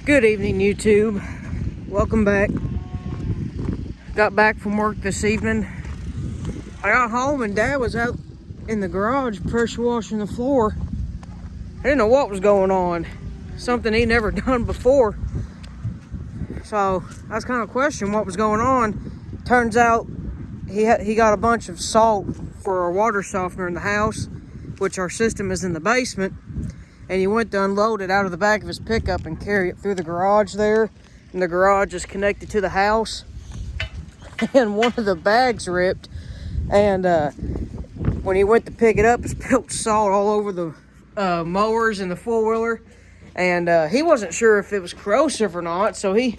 Good evening, YouTube. Welcome back. Got back from work this evening. I got home and Dad was out in the garage pressure washing the floor. I didn't know what was going on. Something he never done before. So I was kind of questioning what was going on. Turns out he got a bunch of salt for our water softener in the house, which our system is in the basement. And he went to unload it out of the back of his pickup and carry it through the garage there. And the garage is connected to the house. And one of the bags ripped. And when he went to pick it up, it spilled salt all over the mowers and the four-wheeler. And he wasn't sure if it was corrosive or not. So he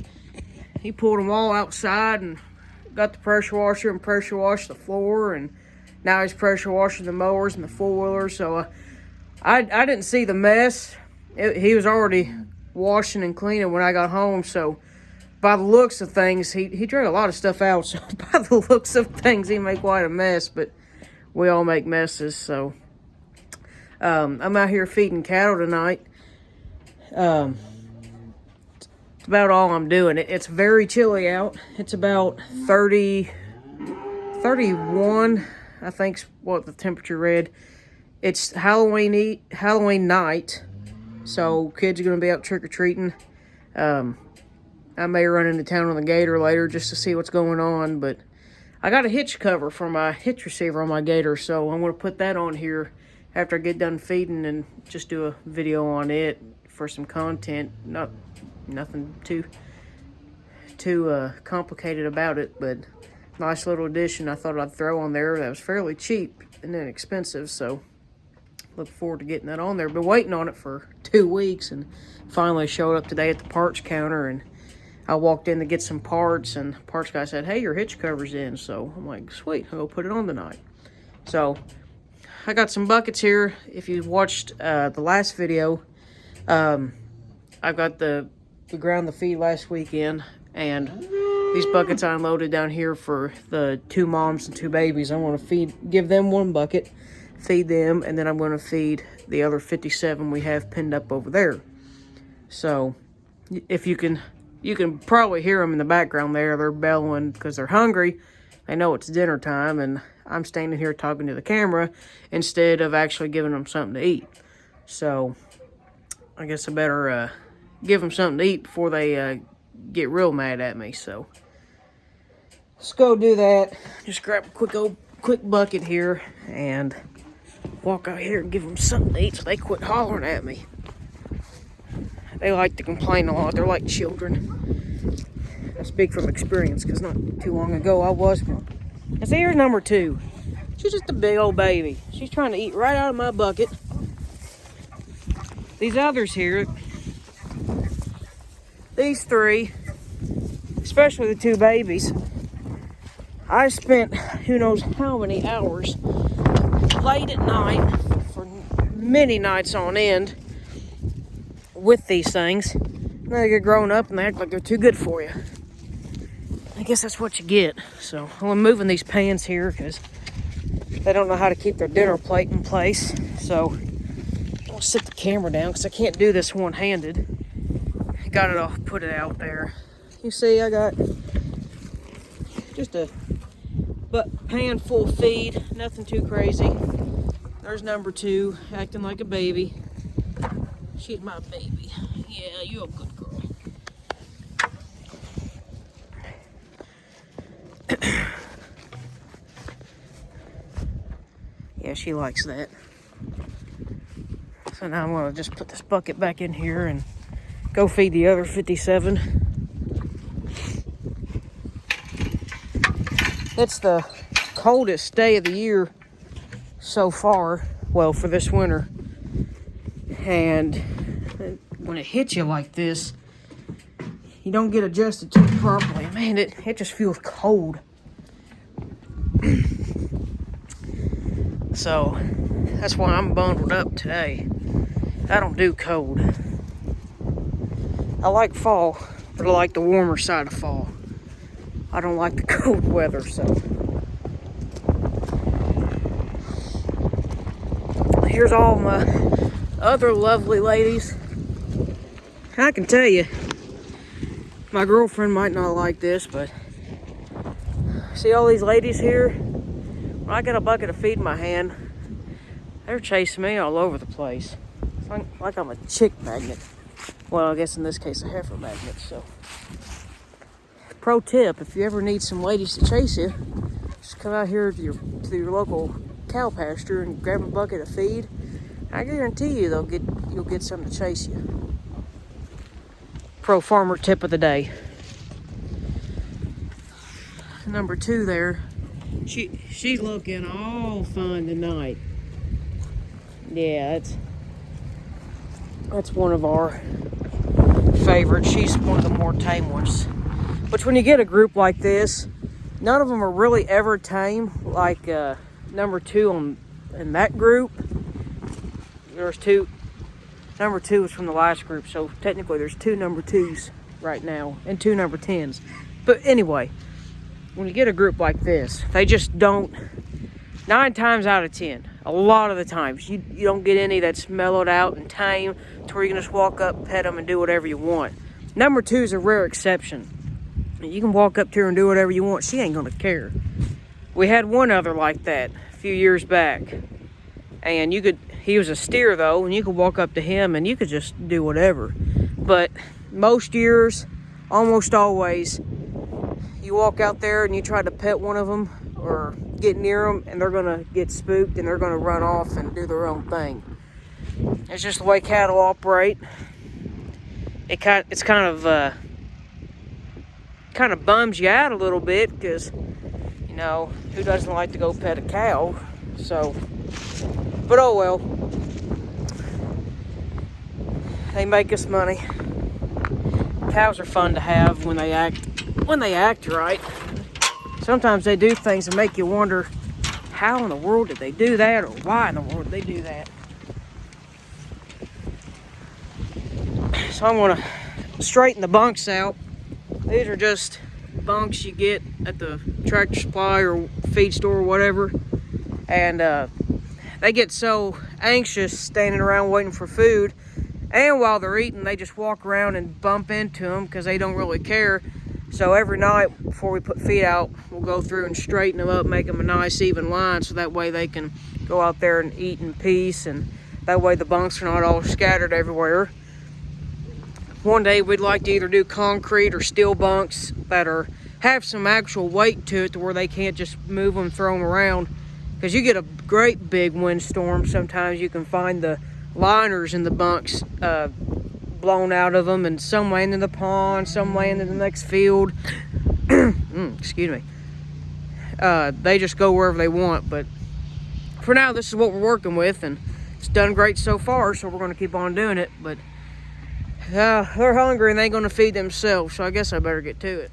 pulled them all outside and got the pressure washer and pressure washed the floor. And now he's pressure washing the mowers and the four-wheeler. So I didn't see the mess. He was already washing and cleaning when I got home, so by the looks of things, he dragged a lot of stuff out, so by the looks of things, he made quite a mess, but we all make messes, so I'm out here feeding cattle tonight. It's about all I'm doing. It's very chilly out. It's about 31, I think's what the temperature read. It's Halloween night, so kids are going to be out trick-or-treating. I may run into town on the gator later just to see what's going on, but I got a hitch cover for my hitch receiver on my gator, so I'm going to put that on here after I get done feeding and just do a video on it for some content. Nothing too complicated about it, but nice little addition I thought I'd throw on there that was fairly cheap and inexpensive, so look forward to getting that on there. Been waiting on it for 2 weeks and finally showed up today at the parts counter, and I walked in to get some parts and the parts guy said, "Hey, your hitch cover's in." So I'm like, sweet, I'll go put it on tonight. So I got some buckets here. If you watched the last video, I've got the ground the feed last weekend, and these buckets I unloaded down here for the 2 moms and 2 babies. I want to give them 1 bucket, feed them, and then I'm going to feed the other 57 we have pinned up over there. So if you can probably hear them in the background there. They're bellowing because they're hungry. They know it's dinner time, and I'm standing here talking to the camera instead of actually giving them something to eat. So I guess I better give them something to eat before they get real mad at me. So let's go do that. Just grab a quick bucket here and walk out here and give them something to eat so they quit hollering at me. They like to complain a lot. They're like children. I speak from experience because not too long ago I was one. And see, here's number 2. She's just a big old baby. She's trying to eat right out of my bucket. These others here, these 3, especially the 2 babies, I spent who knows how many hours late at night for many nights on end with these things. Now they get grown up and they act like they're too good for you. I guess that's what you get. So I'm moving these pans here because they don't know how to keep their dinner plate in place. So I'll sit the camera down because I can't do this one-handed. Got it all, put it out there. You see, I got just a pan full of feed, nothing too crazy. There's number 2 acting like a baby. She's my baby. Yeah, you're a good girl. Yeah, she likes that. So now I'm going to just put this bucket back in here and go feed the other 57. It's the coldest day of the year so far, well, for this winter. And when it hits you like this, you don't get adjusted to it properly. Man, it just feels cold. So that's why I'm bundled up today. I don't do cold. I like fall, but I like the warmer side of fall. I don't like the cold weather, so. Here's all my other lovely ladies. I can tell you, My girlfriend might not like this, but see all these ladies here? When I got a bucket of feed in my hand, they're chasing me all over the place. It's like I'm a chick magnet. Well, I guess in this case a heifer magnet, so. Pro tip, if you ever need some ladies to chase you, just come out here to your local cow pasture and grab a bucket of feed. I guarantee you you'll get some to chase you. Pro farmer tip of the day. Number 2 there. She's looking all fun tonight. Yeah, that's one of our favorites. She's one of the more tame ones. Which when you get a group like this, none of them are really ever tame. Like number 2 in that group. There's 2. Number 2 is from the last group, so technically there's 2 number 2s right now and 2 number 10s. But anyway, when you get a group like this, they just don't, 9 times out of 10, a lot of the times, you don't get any that's mellowed out and tame to where you can just walk up, pet them, and do whatever you want. Number 2 is a rare exception. You can walk up to her and do whatever you want. She ain't going to care. We had one other like that a few years back. And he was a steer though, and you could walk up to him and you could just do whatever. But most years, almost always, you walk out there and you try to pet one of them or get near them, and they're going to get spooked and they're going to run off and do their own thing. It's just the way cattle operate. It's kind of bums you out a little bit because, you know, who doesn't like to go pet a cow? So, but oh well. They make us money. Cows are fun to have when they act right. Sometimes they do things that make you wonder, how in the world did they do that, or why in the world did they do that? So I'm gonna straighten the bunks out. These are just bunks you get at the Tractor Supply or feed store or whatever. And they get so anxious standing around waiting for food. And while they're eating, they just walk around and bump into them because they don't really care. So every night before we put feed out, we'll go through and straighten them up, make them a nice even line so that way they can go out there and eat in peace. And that way the bunks are not all scattered everywhere. One day we'd like to either do concrete or steel bunks that have some actual weight to it to where they can't just move them, throw them around. Because you get a great big windstorm, sometimes you can find the liners in the bunks blown out of them, and some land in the pond, some land in the next field. Excuse me. They just go wherever they want, but for now this is what we're working with, and it's done great so far, so we're going to keep on doing it. But they're hungry and they ain't going to feed themselves, so I guess I better get to it.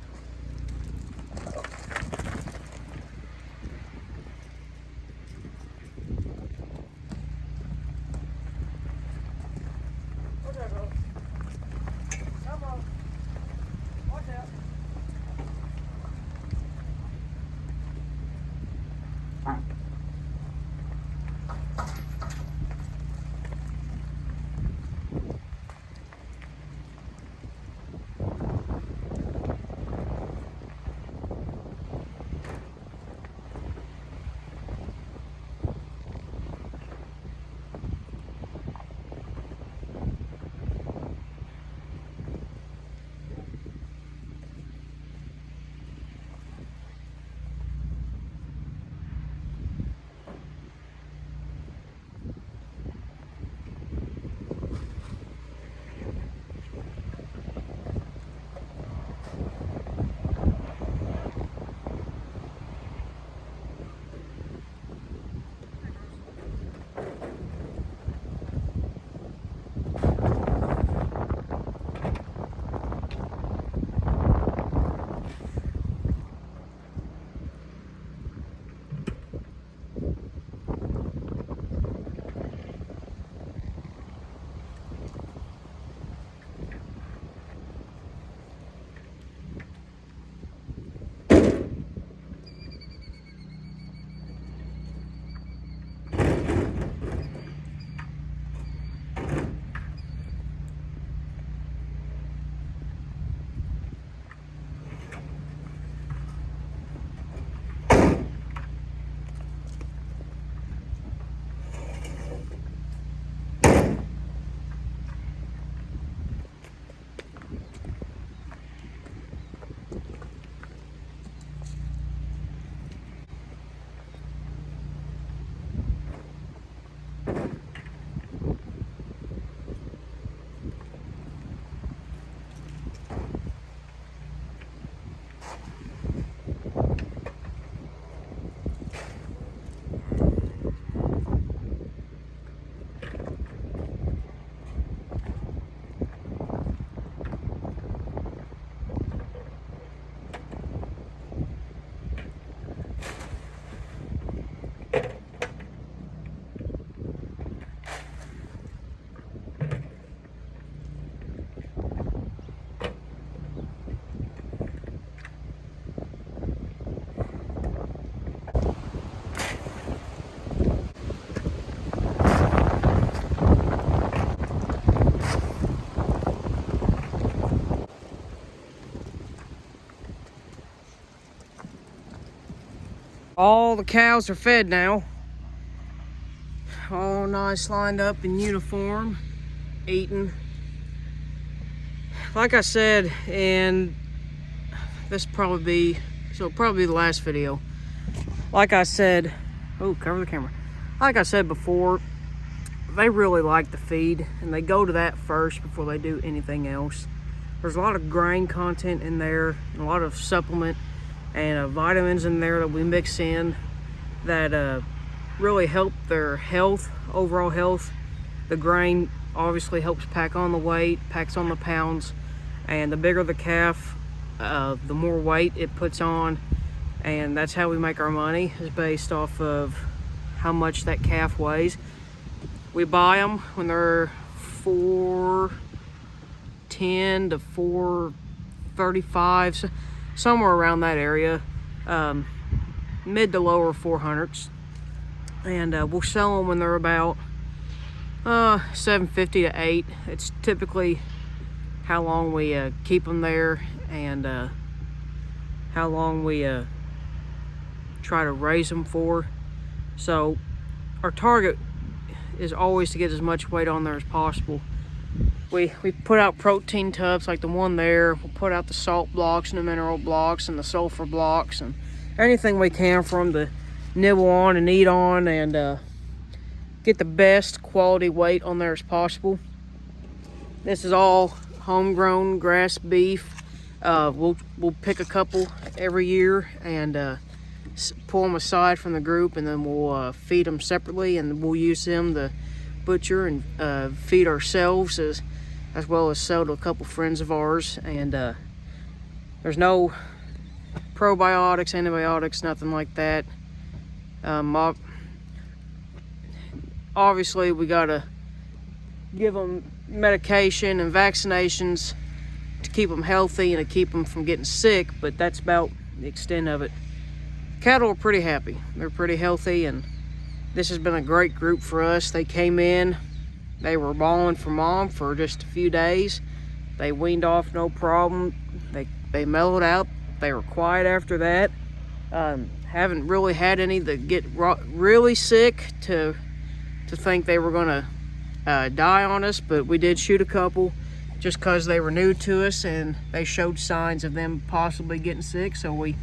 all the cows are fed now. All nice, lined up in uniform, eating. Like I said, and this probably be the last video. Like I said, oh, cover the camera. Like I said before, they really like the feed, and they go to that first before they do anything else. There's a lot of grain content in there, and a lot of supplement and vitamins in there that we mix in that really help their health, overall health. The grain obviously helps pack on the weight, packs on the pounds, and the bigger the calf, the more weight it puts on, and that's how we make our money, is based off of how much that calf weighs. We buy them when they're 410 to 435, somewhere around that area, mid to lower 400s, and we'll sell them when they're about 750 to 8. It's typically how long we keep them there, and how long we try to raise them for. So our target is always to get as much weight on there as possible. We put out protein tubs like the one there. We'll put out the salt blocks and the mineral blocks and the sulfur blocks and anything we can for them to nibble on and eat on, and get the best quality weight on there as possible. This is all homegrown grass beef. We'll pick a couple every year and pull them aside from the group, and then we'll feed them separately, and we'll use them to butcher and feed ourselves as well as sell to a couple friends of ours. And there's no probiotics, antibiotics, nothing like that. Obviously we gotta give them medication and vaccinations to keep them healthy and to keep them from getting sick, but that's about the extent of it. Cattle are pretty happy. They're pretty healthy, and this has been a great group for us. They came in, they were bawling for mom for just a few days. They weaned off no problem. They mellowed out. They were quiet after that. Haven't really had any that get really sick to think they were gonna die on us, but we did shoot a couple just because they were new to us and they showed signs of them possibly getting sick, so we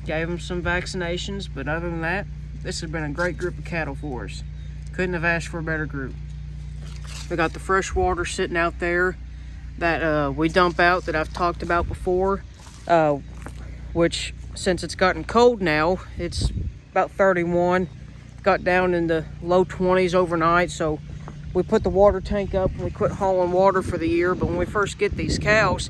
gave them some vaccinations. But other than that, this has been a great group of cattle for us. Couldn't have asked for a better group. We got the fresh water sitting out there that we dump out, that I've talked about before, which, since it's gotten cold now, it's about 31, got down in the low 20s overnight, so we put the water tank up and we quit hauling water for the year. But when we first get these cows,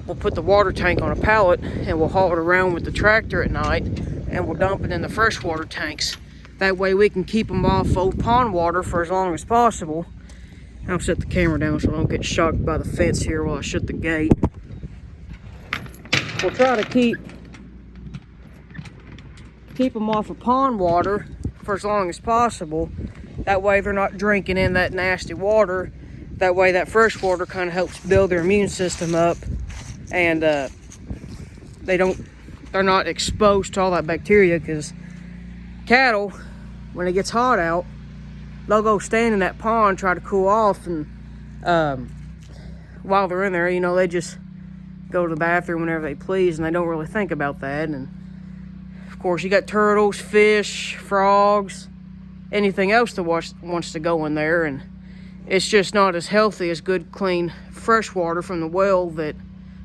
we'll put the water tank on a pallet and we'll haul it around with the tractor at night, and we'll dump it in the freshwater tanks. That way we can keep them off old pond water for as long as possible. I'll set the camera down so I don't get shocked by the fence here while I shut the gate. We'll try to keep them off of pond water for as long as possible. That way they're not drinking in that nasty water. That way that fresh water kind of helps build their immune system up, and they're not exposed to all that bacteria. Because cattle, when it gets hot out, they'll go stand in that pond, try to cool off, and while they're in there, they just go to the bathroom whenever they please, and they don't really think about that. And of course, you got turtles, fish, frogs, anything else that wants to go in there, and it's just not as healthy as good, clean, fresh water from the well that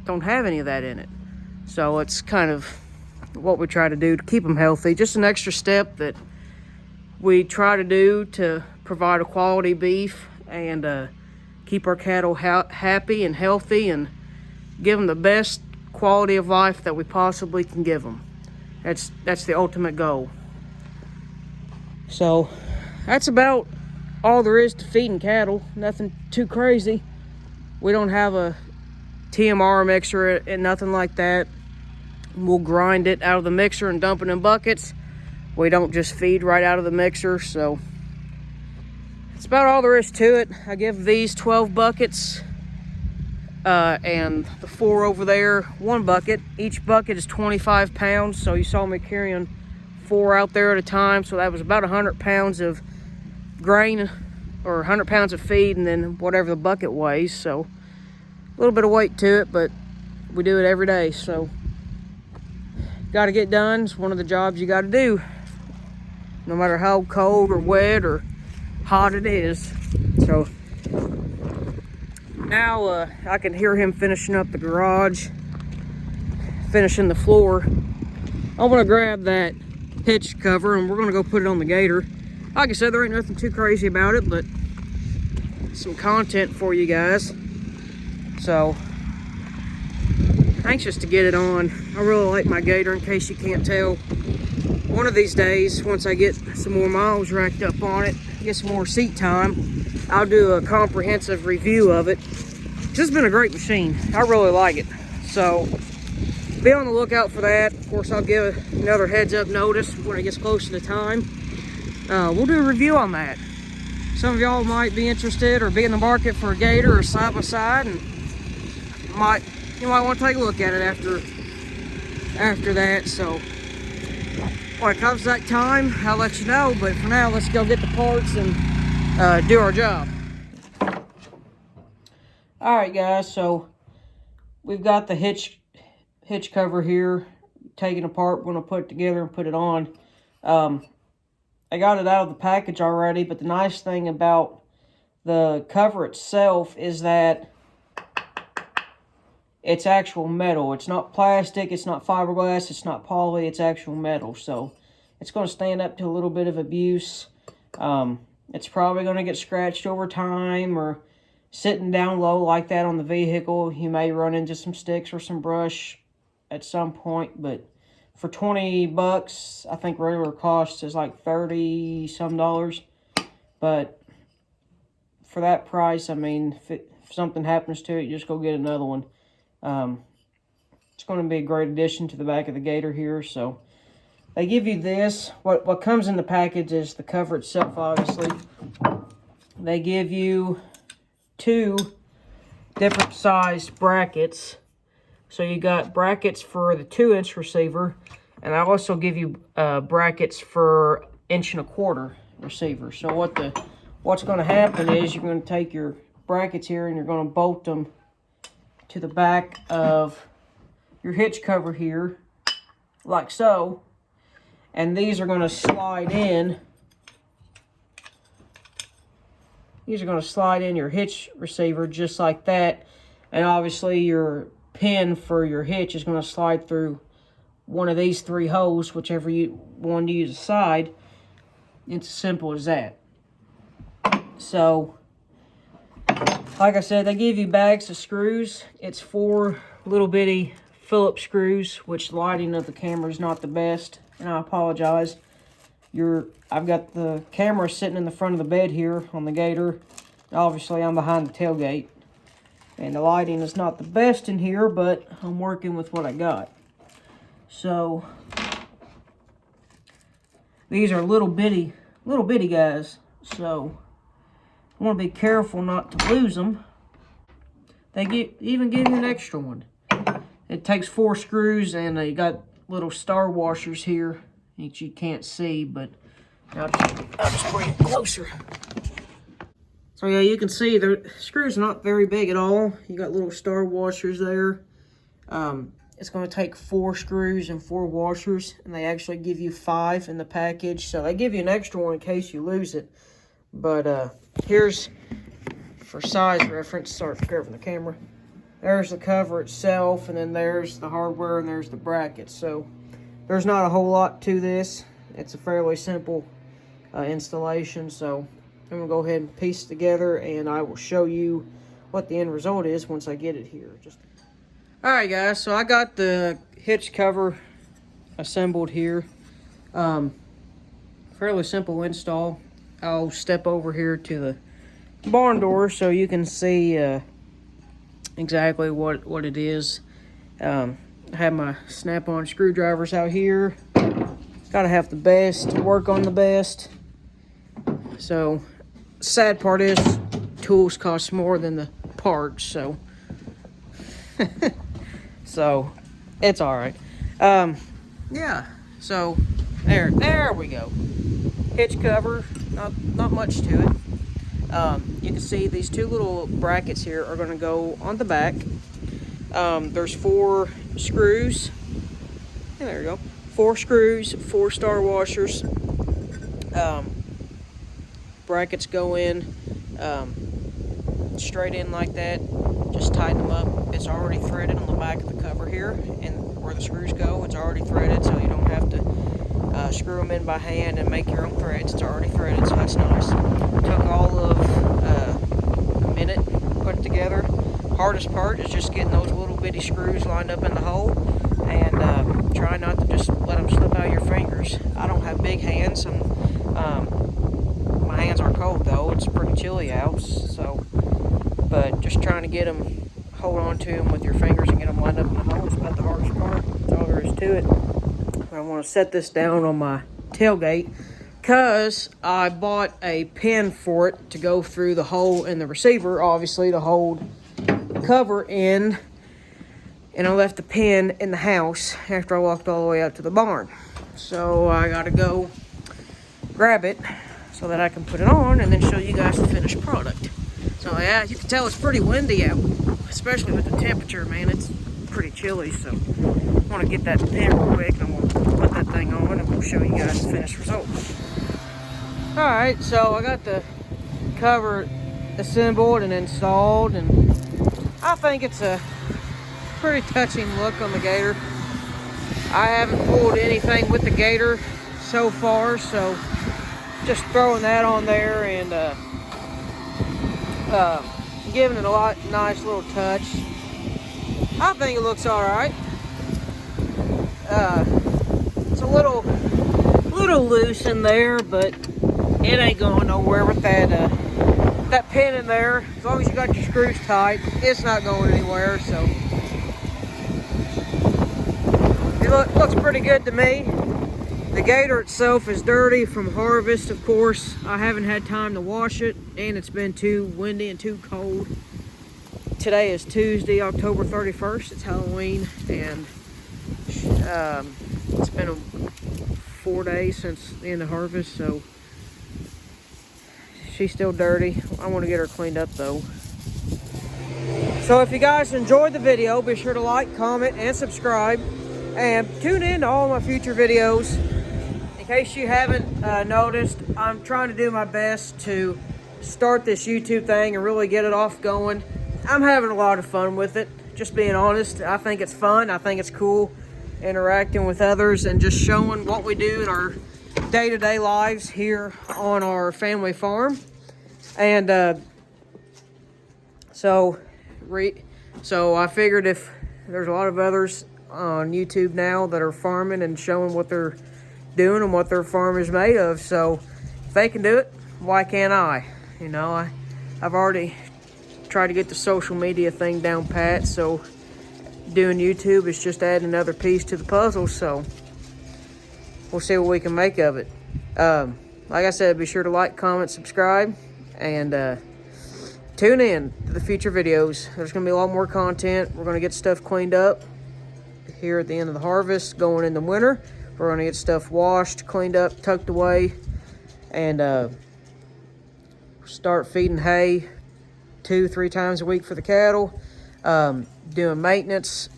don't have any of that in it. So it's kind of what we try to do to keep them healthy. Just an extra step that we try to do to provide a quality beef and keep our cattle happy and healthy, and give them the best quality of life that we possibly can give them. That's the ultimate goal. So that's about all there is to feeding cattle. Nothing too crazy. We don't have a TMR mixer and nothing like that. We'll grind it out of the mixer and dump it in buckets. We don't just feed right out of the mixer. So that's about all there is to it. I give these 12 buckets and the 4 over there 1 bucket. Each bucket is 25 pounds. So you saw me carrying 4 out there at a time, so that was about 100 pounds of grain or 100 pounds of feed, and then whatever the bucket weighs. So a little bit of weight to it, but we do it every day, so got to get done. It's one of the jobs you got to do, no matter how cold or wet or hot it is. So now I can hear him finishing up the garage, finishing the floor. I'm gonna grab that hitch cover and we're gonna go put it on the Gator. Like I said, there ain't nothing too crazy about it, but some content for you guys. So anxious to get it on. I really like my Gator, in case you can't tell. One of these days, once I get some more miles racked up on it, get some more seat time, I'll do a comprehensive review of it. It's been a great machine. I really like it. So be on the lookout for that. Of course, I'll give another heads up notice when it gets close to the time. We'll do a review on that. Some of y'all might be interested or be in the market for a Gator or side by side, and you might want to take a look at it after that. So when it comes to that time, I'll let you know. But for now, let's go get the parts and do our job. All right, guys. So we've got the hitch cover here taken apart. We're going to put it together and put it on. I got it out of the package already, but the nice thing about the cover itself is that it's actual metal. It's not plastic, it's not fiberglass, it's not poly, it's actual metal. So it's going to stand up to a little bit of abuse. It's probably going to get scratched over time, or sitting down low like that on the vehicle, you may run into some sticks or some brush at some point. But for 20 bucks, I think regular cost is like 30 some dollars. But for that price, I mean, if something happens to it, you just go get another one. It's going to be a great addition to the back of the Gator here. So they give you this. What comes in the package is the cover itself, obviously. They give you 2 different sized brackets. So you got brackets for the 2-inch receiver, and I also give you brackets for 1.25-inch receiver. So what's going to happen is you're going to take your brackets here and you're going to bolt them to the back of your hitch cover here, like so. And these are going to slide in. These are going to slide in your hitch receiver just like that. And obviously your pin for your hitch is going to slide through one of these 3 holes, whichever one you decide. It's as simple as that. So like I said, they give you bags of screws. It's 4 little bitty Phillips screws, which the lighting of the camera is not the best, and I apologize. I've got the camera sitting in the front of the bed here on the Gator. Obviously, I'm behind the tailgate, and the lighting is not the best in here, but I'm working with what I got. So these are little bitty guys, so I want to be careful not to lose them. They even give you an extra one. It takes 4 screws, and they got little star washers here that you can't see, but I'll just bring it closer. So yeah, you can see the screws are not very big at all. You got little star washers there. It's going to take 4 screws and 4 washers, and they actually give you 5 in the package. So they give you an extra one in case you lose it. But here's, for size reference, sorry for grabbing the camera. There's the cover itself, and then there's the hardware, and there's the brackets. So there's not a whole lot to this. It's a fairly simple installation. So I'm going to go ahead and piece it together, and I will show you what the end result is once I get it here. Alright guys, so I got the hitch cover assembled here. Fairly simple install. I'll step over here to the barn door so you can see exactly what it is. I have my snap-on screwdrivers out here. Gotta have the best to work on the best. So sad part is tools cost more than the parts, so so it's all right. Yeah, so There we go. Hitch cover, not much to it. You can see these two little brackets here are going to go on the back. There's 4 screws. And there you go. 4 screws, 4 star washers. Brackets go in straight in like that. Just tighten them up. It's already threaded on the back of the cover here, and where the screws go, it's already threaded, so you don't have to screw them in by hand and make your own threads. It's already threaded, so that's nice. Took all of a minute to put it together. Hardest part is just getting those little bitty screws lined up in the hole, and try not to just let them slip out of your fingers. I don't have big hands. My hands aren't cold though. It's pretty chilly out, so. But just trying to get them, hold on to them with your fingers and get them lined up in the hole is about the hardest part. That's all there is to it. I want to set this down on my tailgate because I bought a pin for it to go through the hole in the receiver, obviously to hold the cover in. And I left the pin in the house after I walked all the way out to the barn. So I got to go grab it so that I can put it on and then show you guys the finished product. So yeah, you can tell it's pretty windy out, especially with the temperature, man. It's pretty chilly, so I want to get that pin real quick and I'm going to put that thing on and we'll show you guys the finished result. Alright, so I got the cover assembled and installed, and I think it's a pretty touching look on the Gator. I haven't pulled anything with the Gator so far, so just throwing that on there and giving it a nice little touch. I think it looks all right. It's a little loose in there, but it ain't going nowhere with that pin in there. As long as you got your screws tight, it's not going anywhere. So it looks pretty good to me. The Gator itself is dirty from harvest, of course. I haven't had time to wash it, and it's been too windy and too cold. Today is Tuesday, October 31st. It's Halloween, and it's been 4 days since the end of harvest, so she's still dirty. I want to get her cleaned up, though. So if you guys enjoyed the video, be sure to like, comment, and subscribe, and tune in to all my future videos. In case you haven't noticed, I'm trying to do my best to start this YouTube thing and really get it off going. I'm having a lot of fun with it, just being honest. I think it's fun. I think it's cool interacting with others and just showing what we do in our day-to-day lives here on our family farm. And so I figured if there's a lot of others on YouTube now that are farming and showing what they're doing and what their farm is made of, so if they can do it, why can't I? You know, I've already tried to get the social media thing down pat, so doing YouTube is just adding another piece to the puzzle, so we'll see what we can make of it. Like I said, be sure to like, comment, subscribe, and tune in to the future videos. There's going to be a lot more content. We're going to get stuff cleaned up here at the end of the harvest, going into winter. We're going to get stuff washed, cleaned up, tucked away, and start feeding hay 2-3 times a week for the cattle, doing maintenance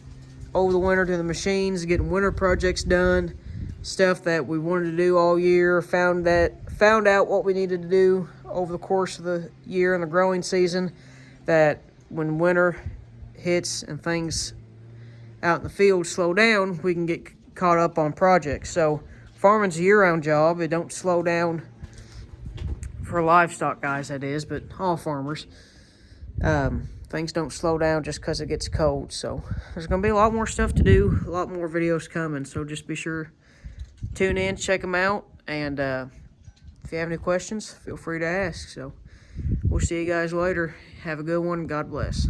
over the winter to the machines, getting winter projects done, stuff that we wanted to do all year, found out what we needed to do over the course of the year and the growing season, that when winter hits and things out in the field slow down, we can get caught up on projects. So farming's a year-round job. It don't slow down for livestock guys, that is, but all farmers. Things don't slow down just because it gets cold. So there's going to be a lot more stuff to do, a lot more videos coming. So just be sure, tune in, check them out, and if you have any questions, feel free to ask. So we'll see you guys later. Have a good one. God bless.